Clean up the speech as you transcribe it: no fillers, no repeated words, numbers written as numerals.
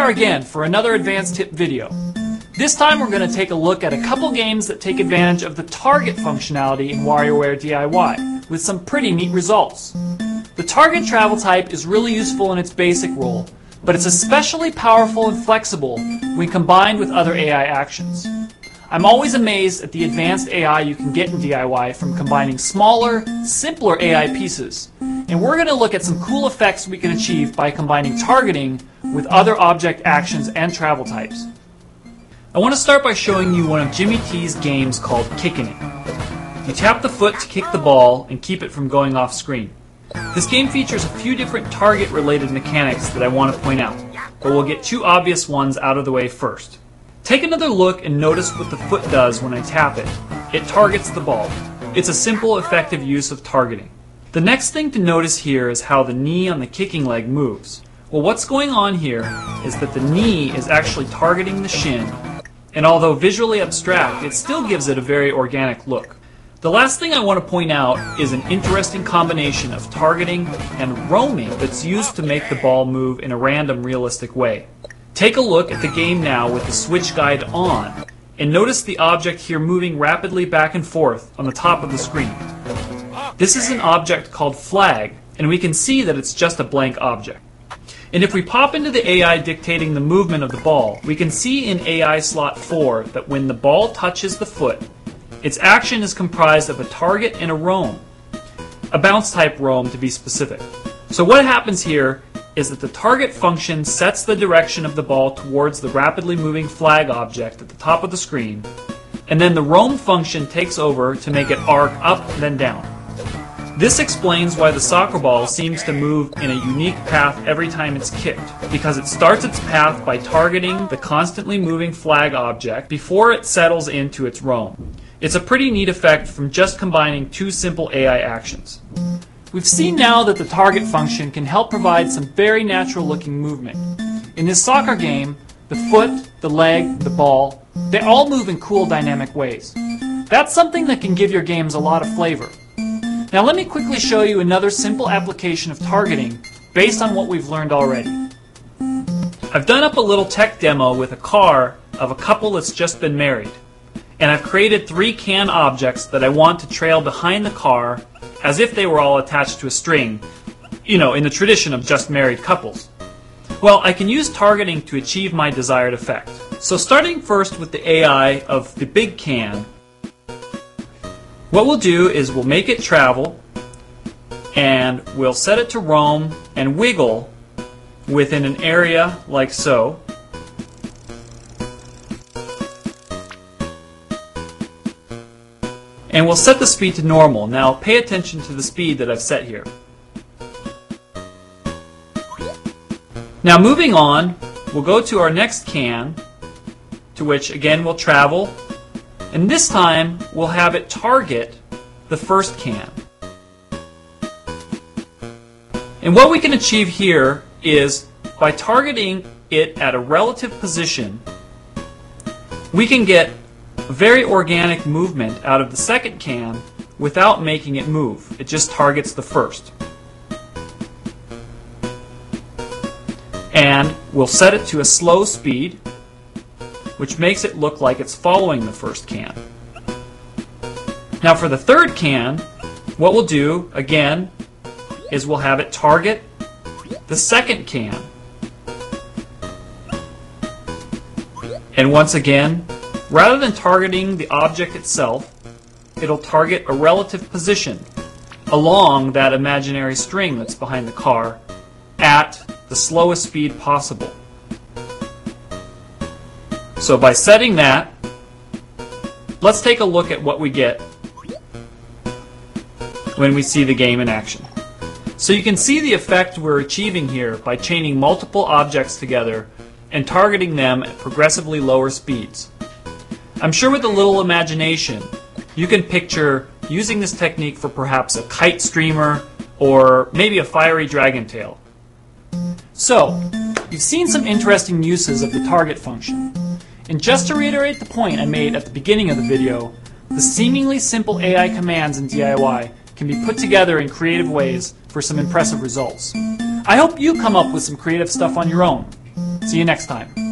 are again for another advanced tip video. This time we're going to take a look at a couple games that take advantage of the target functionality in WarioWare D.I.Y. with some pretty neat results. The target travel type is really useful in its basic role, but it's especially powerful and flexible when combined with other AI actions. I'm always amazed at the advanced AI you can get in D.I.Y. from combining smaller, simpler AI pieces. And we're going to look at some cool effects we can achieve by combining targeting with other object actions and travel types. I want to start by showing you one of Jimmy T's games called Kickin' It. You tap the foot to kick the ball and keep it from going off screen. This game features a few different target-related mechanics that I want to point out, but we'll get two obvious ones out of the way first. Take another look and notice what the foot does when I tap it. It targets the ball. It's a simple, effective use of targeting. The next thing to notice here is how the knee on the kicking leg moves. Well, what's going on here is that the knee is actually targeting the shin, and although visually abstract, it still gives it a very organic look. The last thing I want to point out is an interesting combination of targeting and roaming that's used to make the ball move in a random, realistic way. Take a look at the game now with the switch guide on, and notice the object here moving rapidly back and forth on the top of the screen. This is an object called flag, and we can see that it's just a blank object. And if we pop into the AI dictating the movement of the ball, we can see in AI slot 4 that when the ball touches the foot, its action is comprised of a target and a roam. A bounce type roam to be specific. So what happens here is that the target function sets the direction of the ball towards the rapidly moving flag object at the top of the screen, and then the roam function takes over to make it arc up then down. This explains why the soccer ball seems to move in a unique path every time it's kicked, because it starts its path by targeting the constantly moving flag object before it settles into its roam. It's a pretty neat effect from just combining two simple AI actions. We've seen now that the target function can help provide some very natural looking movement. In this soccer game, the foot, the leg, the ball, they all move in cool dynamic ways. That's something that can give your games a lot of flavor. Now let me quickly show you another simple application of targeting based on what we've learned already. I've done up a little tech demo with a car of a couple that's just been married. And I've created 3 can objects that I want to trail behind the car as if they were all attached to a string, you know, in the tradition of just married couples. Well, I can use targeting to achieve my desired effect. So starting first with the AI of the big can, what we'll do is we'll make it travel, and we'll set it to roam and wiggle within an area like so. And we'll set the speed to normal. Now pay attention to the speed that I've set here. Now moving on, we'll go to our next can, to which again we'll travel, and this time we'll have it target the first can. And what we can achieve here is by targeting it at a relative position, we can get very organic movement out of the second can without making it move. It just targets the first. And we'll set it to a slow speed, which makes it look like it's following the first can. Now for the third can, what we'll do again is we'll have it target the second can. And once again, rather than targeting the object itself, it'll target a relative position along that imaginary string that's behind the car at the slowest speed possible. So by setting that, let's take a look at what we get when we see the game in action. So you can see the effect we're achieving here by chaining multiple objects together and targeting them at progressively lower speeds. I'm sure with a little imagination, you can picture using this technique for perhaps a kite streamer or maybe a fiery dragon tail. So, you've seen some interesting uses of the target function. And just to reiterate the point I made at the beginning of the video, the seemingly simple AI commands in D.I.Y. can be put together in creative ways for some impressive results. I hope you come up with some creative stuff on your own. See you next time.